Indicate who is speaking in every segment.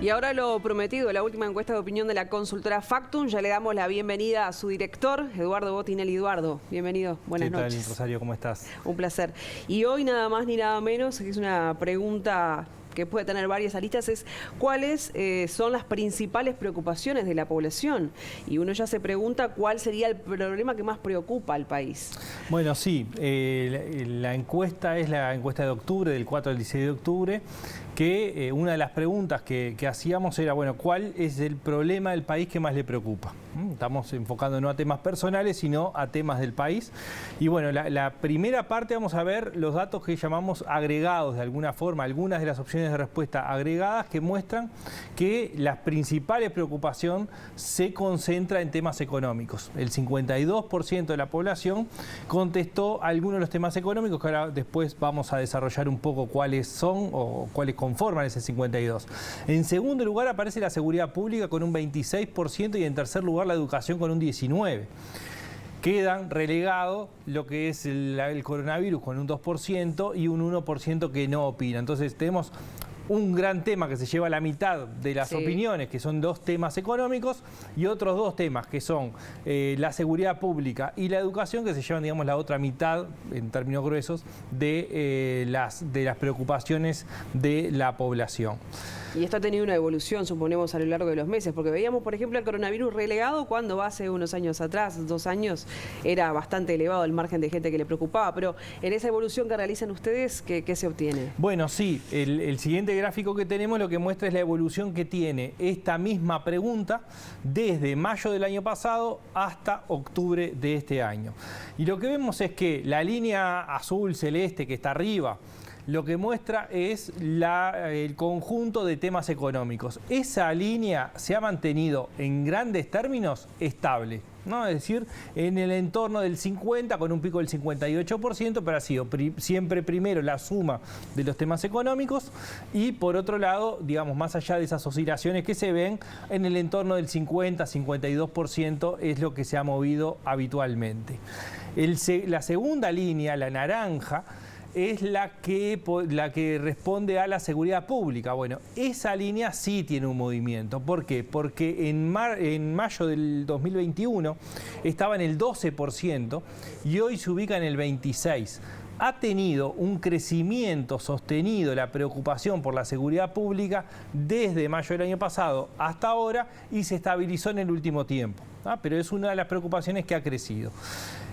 Speaker 1: Y ahora lo prometido, la última encuesta de opinión de la consultora Factum, ya le damos la bienvenida a su director, Eduardo Botinelli. Eduardo, bienvenido, buenas noches.
Speaker 2: ¿Qué tal, Rosario? ¿Cómo estás?
Speaker 1: Un placer. Y hoy nada más ni nada menos, que es una pregunta que puede tener varias aristas, es cuáles son las principales preocupaciones de la población. Y uno ya se pregunta cuál sería el problema que más preocupa al país.
Speaker 2: Bueno, sí, la encuesta es la encuesta de octubre, del 4 al 16 de octubre, que una de las preguntas que hacíamos era, bueno, ¿cuál es el problema del país que más le preocupa? Estamos enfocando no a temas personales, sino a temas del país. Y bueno, la primera parte vamos a ver los datos que llamamos agregados de alguna forma, algunas de las opciones de respuesta agregadas que muestran que la principal preocupación se concentra en temas económicos. El 52% de la población contestó algunos de los temas económicos, que ahora después vamos a desarrollar un poco cuáles son o cuáles conforman ese 52%. En segundo lugar aparece la seguridad pública con un 26% y en tercer lugar la educación con un 19%. Quedan relegados lo que es el coronavirus con un 2% y un 1% que no opina. Entonces tenemos un gran tema que se lleva la mitad de las opiniones, que son dos temas económicos, y otros dos temas que son la seguridad pública y la educación, que se llevan, digamos, la otra mitad, en términos gruesos, de las preocupaciones de la población.
Speaker 1: Y esto ha tenido una evolución, suponemos, a lo largo de los meses, porque veíamos, por ejemplo, el coronavirus relegado cuando hace unos años atrás, 2 años, era bastante elevado el margen de gente que le preocupaba, pero en esa evolución que realizan ustedes, ¿qué se obtiene?
Speaker 2: Bueno, sí, el siguiente gráfico que tenemos lo que muestra es la evolución que tiene esta misma pregunta desde mayo del año pasado hasta octubre de este año. Y lo que vemos es que la línea azul celeste que está arriba, lo que muestra es el conjunto de temas económicos. Esa línea se ha mantenido en grandes términos estable, ¿no? Es decir, en el entorno del 50%, con un pico del 58%, pero ha sido siempre primero la suma de los temas económicos y por otro lado, digamos, más allá de esas oscilaciones que se ven, en el entorno del 50-52% es lo que se ha movido habitualmente. La segunda línea, la naranja, es la que responde a la seguridad pública. Bueno, esa línea sí tiene un movimiento. ¿Por qué? Porque en mayo del 2021 estaba en el 12% y hoy se ubica en el 26%. Ha tenido un crecimiento sostenido la preocupación por la seguridad pública desde mayo del año pasado hasta ahora y se estabilizó en el último tiempo, ¿ah? Pero es una de las preocupaciones que ha crecido.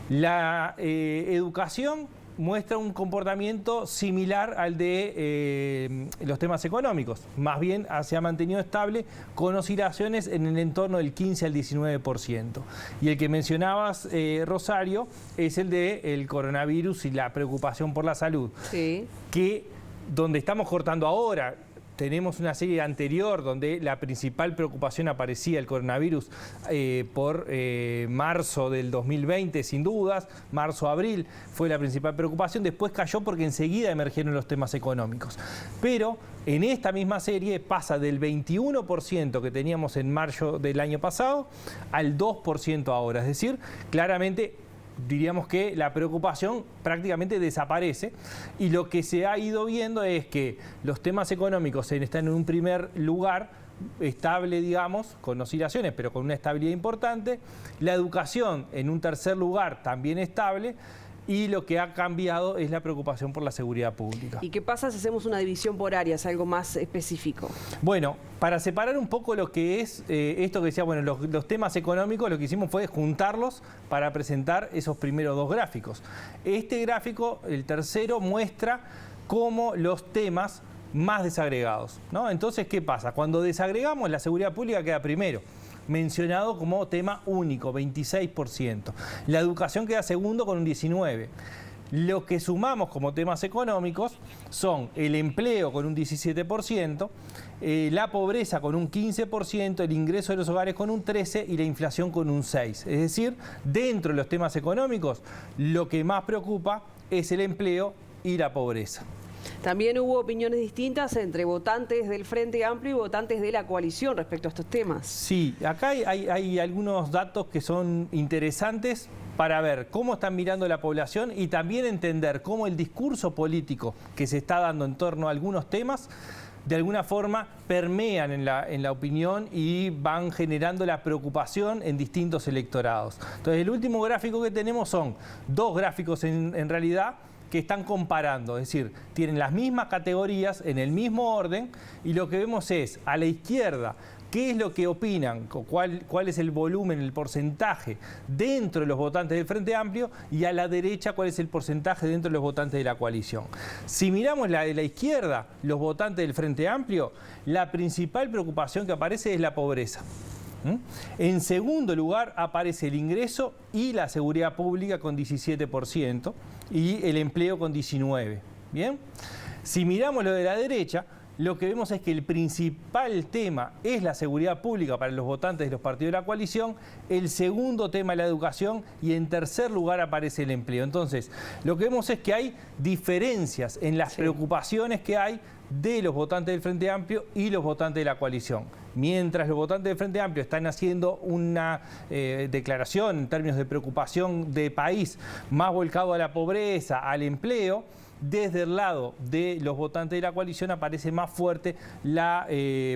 Speaker 2: La educación muestra un comportamiento similar al de los temas económicos. Más bien se ha mantenido estable con oscilaciones en el entorno del 15 al 19%. Y el que mencionabas, Rosario, es el del coronavirus y la preocupación por la salud. Sí. Que donde estamos cortando ahora, tenemos una serie anterior donde la principal preocupación aparecía el coronavirus por marzo del 2020, sin dudas, marzo-abril fue la principal preocupación, después cayó porque enseguida emergieron los temas económicos. Pero en esta misma serie pasa del 21% que teníamos en marzo del año pasado al 2% ahora, es decir, claramente diríamos que la preocupación prácticamente desaparece y lo que se ha ido viendo es que los temas económicos están en un primer lugar, estable, digamos, con oscilaciones, pero con una estabilidad importante, la educación en un tercer lugar también estable, y lo que ha cambiado es la preocupación por la seguridad pública.
Speaker 1: ¿Y qué pasa si hacemos una división por áreas, algo más específico?
Speaker 2: Bueno, para separar un poco lo que es esto que decía, bueno, los temas económicos, lo que hicimos fue juntarlos para presentar esos primeros dos gráficos. Este gráfico, el tercero, muestra cómo los temas más desagregados, ¿no? Entonces, ¿qué pasa? Cuando desagregamos, la seguridad pública queda primero, mencionado como tema único, 26%. La educación queda segundo con un 19%. Lo que sumamos como temas económicos son el empleo con un 17%, la pobreza con un 15%, el ingreso de los hogares con un 13% y la inflación con un 6%. Es decir, dentro de los temas económicos, lo que más preocupa es el empleo y la pobreza.
Speaker 1: También hubo opiniones distintas entre votantes del Frente Amplio y votantes de la coalición respecto a estos temas.
Speaker 2: Sí, acá hay algunos datos que son interesantes para ver cómo están mirando la población y también entender cómo el discurso político que se está dando en torno a algunos temas de alguna forma permean en la opinión y van generando la preocupación en distintos electorados. Entonces, el último gráfico que tenemos son dos gráficos en realidad que están comparando, es decir, tienen las mismas categorías en el mismo orden y lo que vemos es a la izquierda qué es lo que opinan, cuál es el volumen, el porcentaje dentro de los votantes del Frente Amplio y a la derecha cuál es el porcentaje dentro de los votantes de la coalición. Si miramos la de la izquierda, los votantes del Frente Amplio, la principal preocupación que aparece es la pobreza. En segundo lugar aparece el ingreso y la seguridad pública con 17% y el empleo con 19%. ¿Bien? Si miramos lo de la derecha, lo que vemos es que el principal tema es la seguridad pública para los votantes de los partidos de la coalición, el segundo tema es la educación y en tercer lugar aparece el empleo. Entonces, lo que vemos es que hay diferencias en las preocupaciones que hay de los votantes del Frente Amplio y los votantes de la coalición. Mientras los votantes del Frente Amplio están haciendo una declaración en términos de preocupación de país más volcado a la pobreza, al empleo, desde el lado de los votantes de la coalición aparece más fuerte la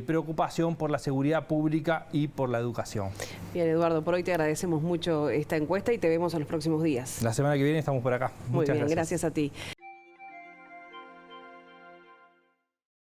Speaker 2: preocupación por la seguridad pública y por la educación.
Speaker 1: Bien, Eduardo, por hoy te agradecemos mucho esta encuesta y te vemos en los próximos días.
Speaker 2: La semana que viene estamos por acá.
Speaker 1: Muy bien, gracias a ti.